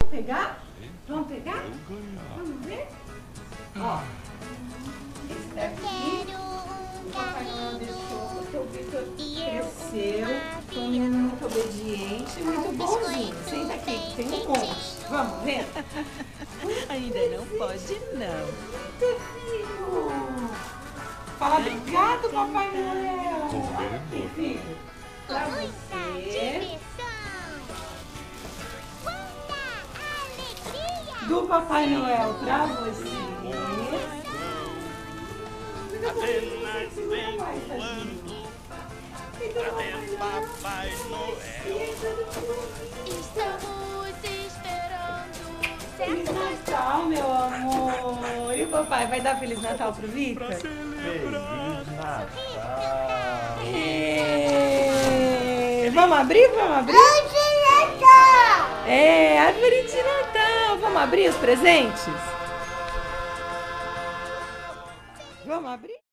Vamos pegar? Vamos pegar? Vamos ver? Ó, esse daqui o Papai Noel deixou, porque o Vitor cresceu, foi um menino muito obediente, muito bonzinho. Senta aqui, tem um monte. Vamos ver? Ainda não pode, não. Eita, filho! Fala obrigado, Papai Noel! Olha aqui, filho. Pra você. Do Papai Noel pra você. Papai Noel. Estamos esperando. Feliz Natal, meu amor. E o papai vai dar Feliz Natal pro Vitor? Feliz Natal. Vamos abrir? Vamos abrir? Árvore de Natal. Vamos abrir os presentes? Vamos abrir?